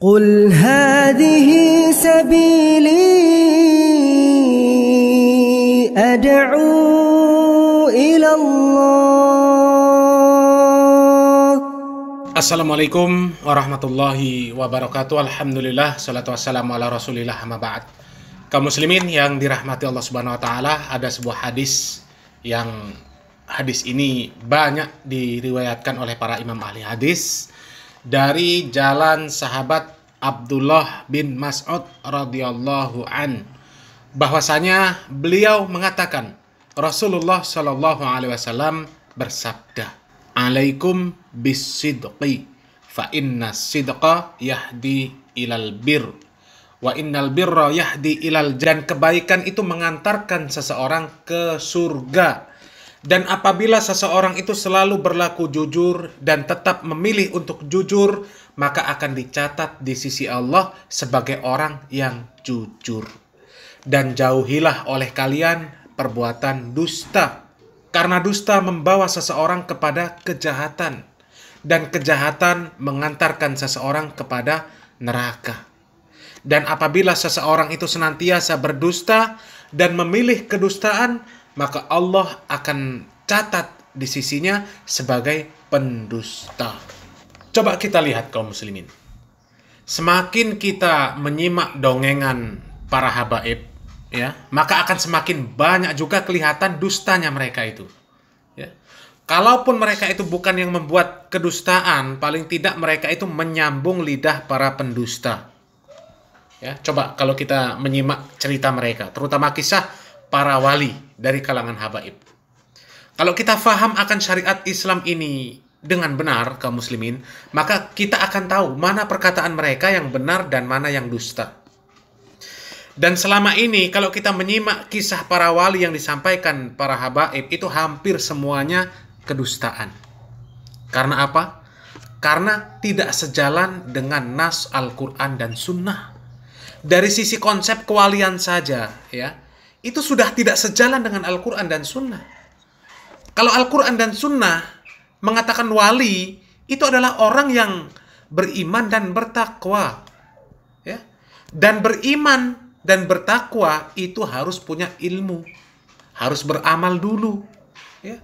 قل هذه سبيلي أدعو إلى الله. Assalamualaikum warahmatullahi wabarakatuh. Alhamdulillah, salatu wassalamu ala rasulillah, amma ba'd. Kaum muslimin yang dirahmati Allah subhanahu wa ta'ala, ada sebuah hadis yang hadis ini banyak diriwayatkan oleh para imam ahli hadis dari jalan sahabat Abdullah bin Mas'ud radhiyallahu an, bahwasanya beliau mengatakan Rasulullah shallallahu alaihi wasallam bersabda, "Alaikum bisidqi, fa inna sidqa yahdi ilal bir, wa innal birra yahdi ilal jan." Kebaikan itu mengantarkan seseorang ke surga. Dan apabila seseorang itu selalu berlaku jujur dan tetap memilih untuk jujur, maka akan dicatat di sisi Allah sebagai orang yang jujur. Dan jauhilah oleh kalian perbuatan dusta, karena dusta membawa seseorang kepada kejahatan, dan kejahatan mengantarkan seseorang kepada neraka. Dan apabila seseorang itu senantiasa berdusta dan memilih kedustaan, maka Allah akan catat di sisinya sebagai pendusta. Coba kita lihat kaum muslimin. Semakin kita menyimak dongengan para habaib, ya, maka akan semakin banyak juga kelihatan dustanya mereka itu. Ya. Kalaupun mereka itu bukan yang membuat kedustaan, paling tidak mereka itu menyambung lidah para pendusta. Ya, coba kalau kita menyimak cerita mereka, terutama kisah para wali dari kalangan habaib. Kalau kita faham akan syariat Islam ini dengan benar, kaum muslimin, maka kita akan tahu mana perkataan mereka yang benar dan mana yang dusta. Dan selama ini kalau kita menyimak kisah para wali yang disampaikan para habaib, itu hampir semuanya kedustaan. Karena apa? Karena tidak sejalan dengan nas Al-Quran dan Sunnah. Dari sisi konsep kewalian saja, ya, itu sudah tidak sejalan dengan Al-Quran dan Sunnah. Kalau Al-Quran dan Sunnah mengatakan wali itu adalah orang yang beriman dan bertakwa, ya. Dan beriman dan bertakwa itu harus punya ilmu, harus beramal dulu, ya.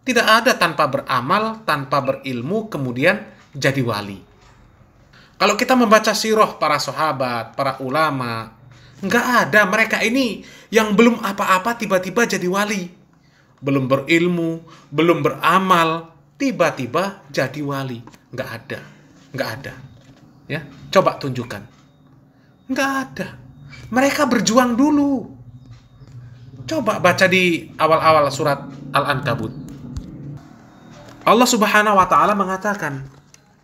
Tidak ada tanpa beramal, tanpa berilmu kemudian jadi wali. Kalau kita membaca sirah para sahabat, para ulama, nggak ada mereka ini yang belum apa-apa tiba-tiba jadi wali. Belum berilmu, belum beramal, tiba-tiba jadi wali. Nggak ada. Nggak ada. Ya, coba tunjukkan. Nggak ada. Mereka berjuang dulu. Coba baca di awal-awal surat Al-Ankabut. Allah subhanahu wa ta'ala mengatakan,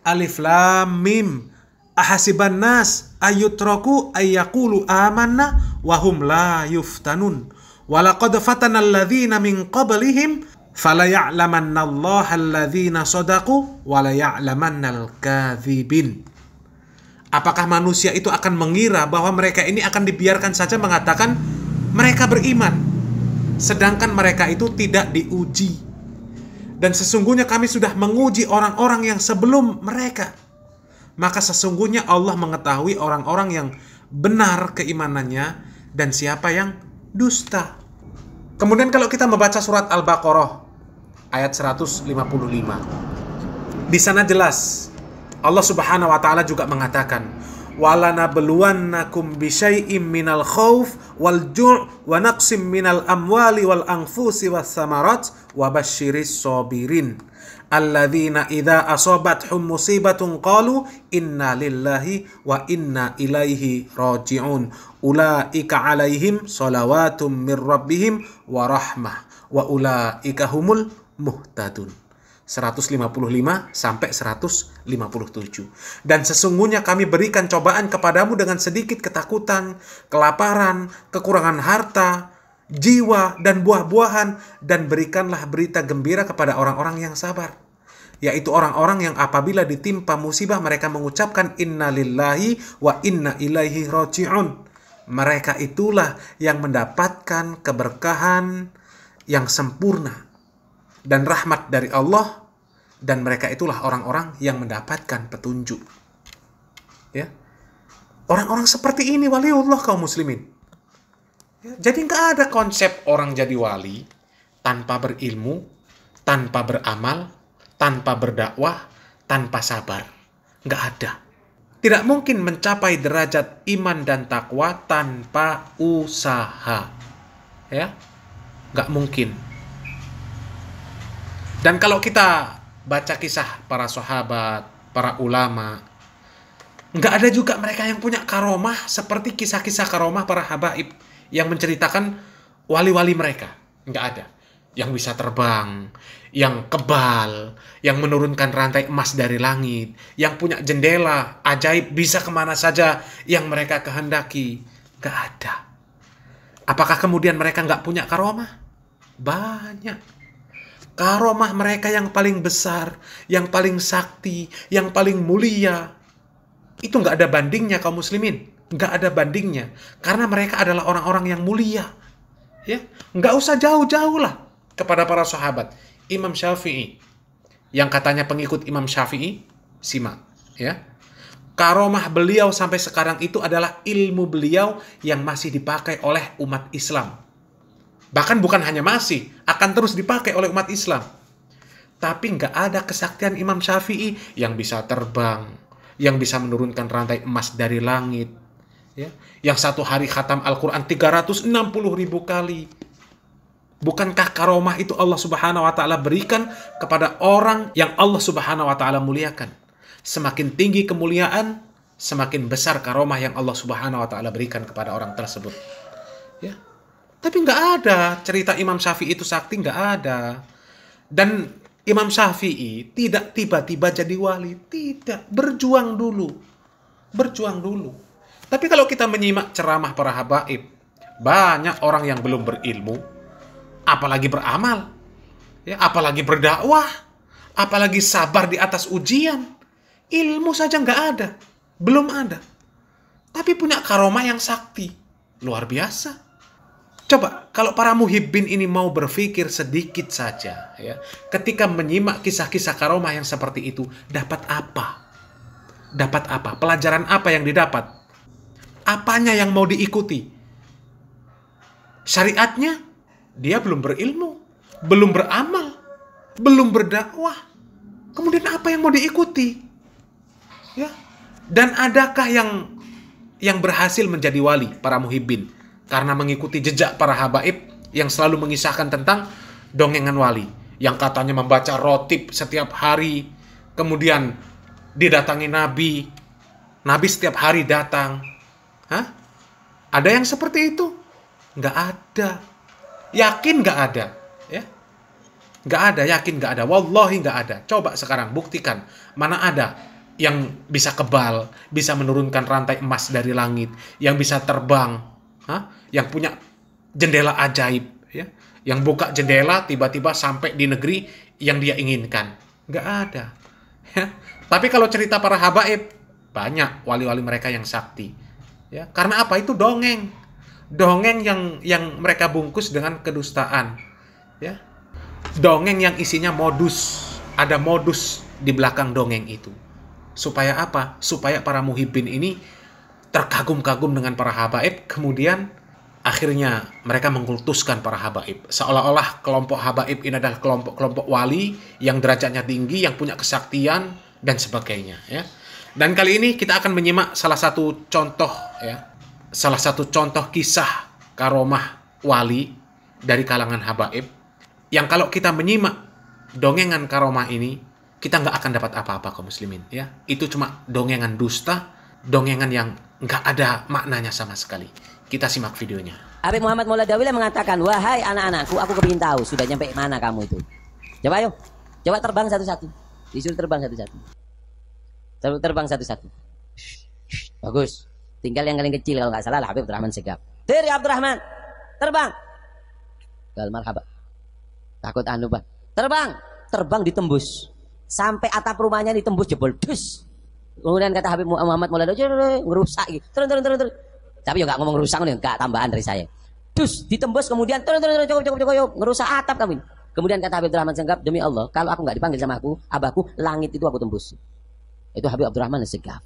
Alif Lam Mim, ahasiban nas ayyutraku ayyaqulu amanna wahum la yuftanun walaqad fatana alladhina min qablihim falaya'lamanna allaha alladhina sadaqu walaya'lamannal kadhibin. Apakah manusia itu akan mengira bahwa mereka ini akan dibiarkan saja mengatakan mereka beriman, sedangkan mereka itu tidak diuji? Dan sesungguhnya kami sudah menguji orang-orang yang sebelum mereka. Maka sesungguhnya Allah mengetahui orang-orang yang benar keimanannya dan siapa yang dusta. Kemudian kalau kita membaca surat Al-Baqarah ayat 155, di sana jelas Allah Subhanahu wa taala juga mengatakan, "Walanabluwannakum bisyai'im minal khauf wal ju' wa naqsim minal amwali wal anfusi was samarat wa basyiris sabirin alladzina idza asabathum musibatun qalu inna lillahi wa inna ilaihi raji'un ulaika alaihim shalawatum mir rabbihim wa rahmah wa ulaika humul muhtadun." 155 sampai 157. Dan sesungguhnya kami berikan cobaan kepadamu dengan sedikit ketakutan, kelaparan, kekurangan harta, jiwa, dan buah-buahan, dan berikanlah berita gembira kepada orang-orang yang sabar, yaitu orang-orang yang apabila ditimpa musibah mereka mengucapkan inna lillahi wa inna ilaihi raji'un. Mereka itulah yang mendapatkan keberkahan yang sempurna dan rahmat dari Allah, dan mereka itulah orang-orang yang mendapatkan petunjuk. Ya. Orang-orang seperti ini waliullah kaum muslimin. Ya, jadi nggak ada konsep orang jadi wali tanpa berilmu, tanpa beramal, tanpa berdakwah, tanpa sabar. Nggak ada. Tidak mungkin mencapai derajat iman dan takwa tanpa usaha. Ya, nggak mungkin. Dan kalau kita baca kisah para sahabat, para ulama, nggak ada juga mereka yang punya karomah seperti kisah-kisah karomah para habaib yang menceritakan wali-wali mereka. Nggak ada. Yang bisa terbang, yang kebal, yang menurunkan rantai emas dari langit, yang punya jendela ajaib bisa kemana saja yang mereka kehendaki. Nggak ada. Apakah kemudian mereka nggak punya karomah? Banyak. Karomah mereka yang paling besar, yang paling sakti, yang paling mulia, itu nggak ada bandingnya kaum muslimin. Nggak ada bandingnya. Karena mereka adalah orang-orang yang mulia. Ya, nggak usah jauh-jauh lah kepada para sahabat. Imam Syafi'i, yang katanya pengikut Imam Syafi'i, simak. Ya, karomah beliau sampai sekarang itu adalah ilmu beliau yang masih dipakai oleh umat Islam. Bahkan bukan hanya masih, akan terus dipakai oleh umat Islam. Tapi nggak ada kesaktian Imam Syafi'i yang bisa terbang, yang bisa menurunkan rantai emas dari langit, ya, yang satu hari khatam Al-Quran 360.000 kali. Bukankah karomah itu Allah Subhanahu wa Ta'ala berikan kepada orang yang Allah Subhanahu wa Ta'ala muliakan? Semakin tinggi kemuliaan, semakin besar karomah yang Allah Subhanahu wa Ta'ala berikan kepada orang tersebut. Ya. Tapi nggak ada cerita Imam Syafi'i itu sakti, nggak ada. Dan Imam Syafi'i tidak tiba-tiba jadi wali. Tidak. Berjuang dulu. Berjuang dulu. Tapi kalau kita menyimak ceramah para habaib, banyak orang yang belum berilmu, apalagi beramal, ya, apalagi berdakwah, apalagi sabar di atas ujian. Ilmu saja nggak ada. Belum ada. Tapi punya karomah yang sakti. Luar biasa. Coba, kalau para muhibbin ini mau berpikir sedikit saja, ya, ketika menyimak kisah-kisah karomah yang seperti itu, dapat apa? Dapat apa? Pelajaran apa yang didapat? Apanya yang mau diikuti? Syariatnya, dia belum berilmu, belum beramal, belum berdakwah. Kemudian apa yang mau diikuti? Ya. Dan adakah yang berhasil menjadi wali, para muhibbin? Karena mengikuti jejak para habaib yang selalu mengisahkan tentang dongengan wali. Yang katanya membaca rotib setiap hari. Kemudian didatangi Nabi. Nabi setiap hari datang. Hah? Ada yang seperti itu? Nggak ada. Yakin nggak ada? Ya? Nggak ada, yakin nggak ada. Wallahi nggak ada. Coba sekarang buktikan. Mana ada yang bisa kebal, bisa menurunkan rantai emas dari langit, yang bisa terbang, yang punya jendela ajaib, ya, yang buka jendela tiba-tiba sampai di negeri yang dia inginkan. Nggak ada. Ya. Tapi kalau cerita para habaib, banyak wali-wali mereka yang sakti. Ya. Karena apa? Itu dongeng. Dongeng yang mereka bungkus dengan kedustaan. Ya. Dongeng yang isinya modus. Ada modus di belakang dongeng itu. Supaya apa? Supaya para muhibbin ini terkagum-kagum dengan para habaib, kemudian akhirnya mereka mengkultuskan para habaib. Seolah-olah kelompok habaib ini adalah kelompok-kelompok wali yang derajatnya tinggi, yang punya kesaktian, dan sebagainya. Ya. Dan kali ini kita akan menyimak salah satu contoh, ya, salah satu contoh kisah karomah wali dari kalangan habaib, yang kalau kita menyimak dongengan karomah ini, kita nggak akan dapat apa-apa kaum muslimin. Ya. Itu cuma dongengan dusta, dongengan yang nggak ada maknanya sama sekali. Kita simak videonya. Habib Muhammad Mauladawi mengatakan, wahai anak-anakku, aku kepingin tahu sudah nyampe mana kamu itu. Coba ayo, coba terbang satu-satu. Disuruh terbang satu-satu. Suruh terbang satu-satu. Bagus. Tinggal yang paling kecil kalau nggak salah lah Habib Abdurrahman Segaf. Tiri Abdurrahman, terbang. Gal marhaba. Takut anu bah. Terbang, terbang ditembus. Sampai atap rumahnya ditembus jebol dus. Kemudian kata Habib Muhammad Mauladawi, ngerusak gitu. Turun. Tapi ya nggak ngomong ngerusak, nggak tambahan dari saya. Dus ditembus kemudian turun cukup ngerusak atap kami. Kemudian kata Habib Abdurrahman Segaf, demi Allah, kalau aku nggak dipanggil sama abahku, langit itu aku tembus. Itu Habib Abdurrahman Segaf.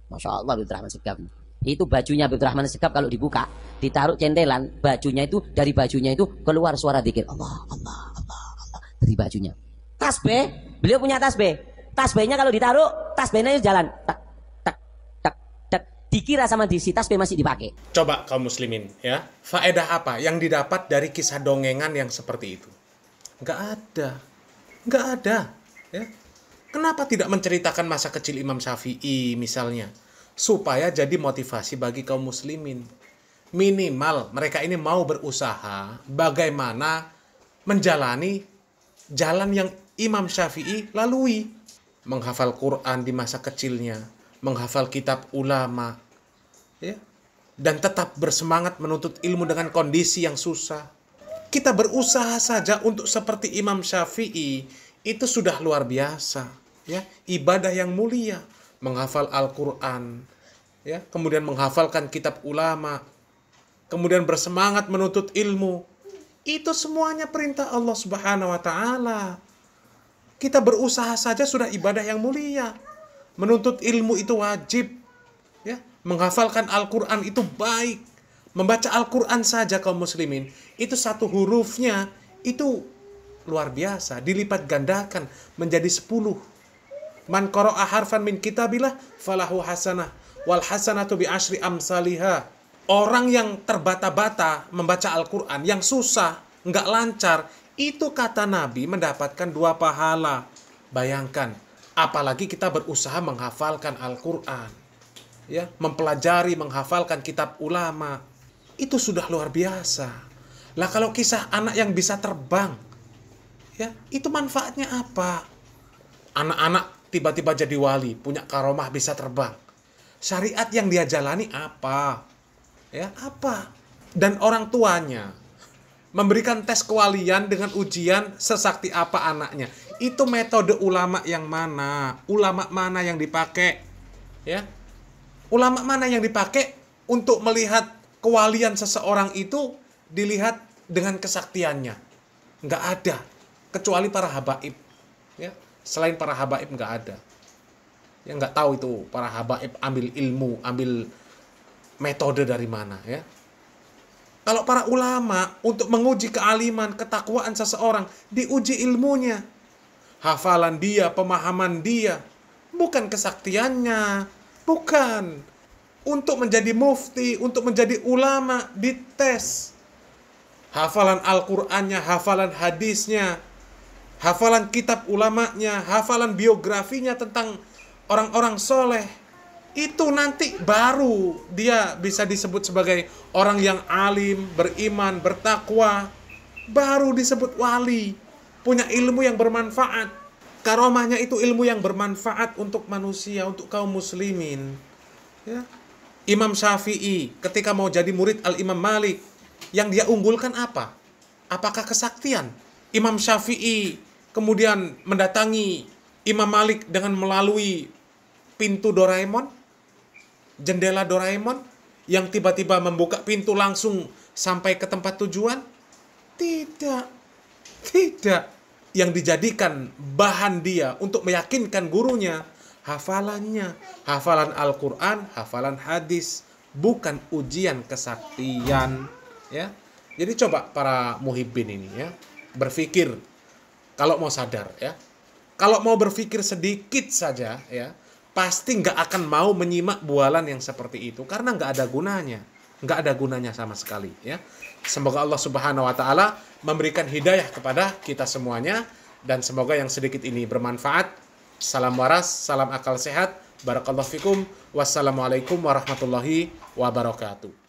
Masya Allah Habib Abdurrahman Segaf. Itu bajunya Habib Rahman Segaf kalau dibuka, ditaruh centelan, bajunya itu, dari bajunya itu keluar suara zikir. Allah, Allah, Allah, Allah. Dari bajunya. Tasbih, beliau punya tasbih. Tasbihnya kalau ditaruh, tasbihnya itu jalan. Tak, tak, tak, tak. Dikira sama si tasbih masih dipakai. Coba kaum muslimin ya, faedah apa yang didapat dari kisah dongengan yang seperti itu? Nggak ada. Nggak ada. Ya. Kenapa tidak menceritakan masa kecil Imam Syafi'i misalnya? Supaya jadi motivasi bagi kaum muslimin. Minimal mereka ini mau berusaha bagaimana menjalani jalan yang Imam Syafi'i lalui. Menghafal Quran di masa kecilnya, menghafal kitab ulama, ya, dan tetap bersemangat menuntut ilmu dengan kondisi yang susah. Kita berusaha saja untuk seperti Imam Syafi'i, itu sudah luar biasa. Ya, ibadah yang mulia. Menghafal Al-Quran, ya, kemudian menghafalkan kitab ulama, kemudian bersemangat menuntut ilmu. Itu semuanya perintah Allah Subhanahu wa Ta'ala. Kita berusaha saja sudah ibadah yang mulia. Menuntut ilmu itu wajib, ya. Menghafalkan Al-Quran itu baik. Membaca Al-Quran saja kaum muslimin, itu satu hurufnya itu luar biasa, dilipat gandakan menjadi 10. Man qara'a harfan min kitabillah falahu hasanah wal hasanatu bi asyri amsalihha. Orang yang terbata-bata membaca Al-Quran, yang susah, nggak lancar, itu kata Nabi mendapatkan 2 pahala. Bayangkan, apalagi kita berusaha menghafalkan Al-Quran, ya, mempelajari, menghafalkan kitab ulama, itu sudah luar biasa. Lah kalau kisah anak yang bisa terbang, ya, itu manfaatnya apa? Anak-anak tiba-tiba jadi wali, punya karomah bisa terbang. Syariat yang dia jalani apa? Ya, apa? Dan orang tuanya memberikan tes kewalian dengan ujian sesakti apa anaknya. Itu metode ulama yang mana? Ulama mana yang dipakai? Ya. Ulama mana yang dipakai untuk melihat kewalian seseorang itu dilihat dengan kesaktiannya? Nggak ada. Kecuali para habaib. Ya. Selain para habaib nggak ada. Ya, nggak tahu itu para habaib ambil ilmu, ambil metode dari mana, ya. Kalau para ulama untuk menguji kealiman, ketakwaan seseorang, diuji ilmunya, hafalan dia, pemahaman dia, bukan kesaktiannya, bukan. Untuk menjadi mufti, untuk menjadi ulama, dites. Hafalan Al-Qur'annya, hafalan hadisnya, hafalan kitab ulamanya, hafalan biografinya tentang orang-orang soleh. Itu nanti baru dia bisa disebut sebagai orang yang alim, beriman, bertakwa. Baru disebut wali. Punya ilmu yang bermanfaat. Karomahnya itu ilmu yang bermanfaat untuk manusia, untuk kaum muslimin. Ya. Imam Syafi'i ketika mau jadi murid Al-Imam Malik, yang dia unggulkan apa? Apakah kesaktian? Imam Syafi'i kemudian mendatangi Imam Malik dengan melalui pintu Doraemon, jendela Doraemon, yang tiba-tiba membuka pintu langsung sampai ke tempat tujuan? Tidak. Tidak. Yang dijadikan bahan dia untuk meyakinkan gurunya, hafalannya, hafalan Al-Quran, hafalan hadis, bukan ujian kesaktian. Ya. Jadi coba para muhibbin ini, ya, berpikir kalau mau sadar, ya. Kalau mau berpikir sedikit saja, ya, pasti nggak akan mau menyimak bualan yang seperti itu, karena nggak ada gunanya, nggak ada gunanya sama sekali, ya. Semoga Allah Subhanahu Wa Taala memberikan hidayah kepada kita semuanya, dan semoga yang sedikit ini bermanfaat. Salam waras, salam akal sehat, barakallahu fikum, wassalamualaikum warahmatullahi wabarakatuh.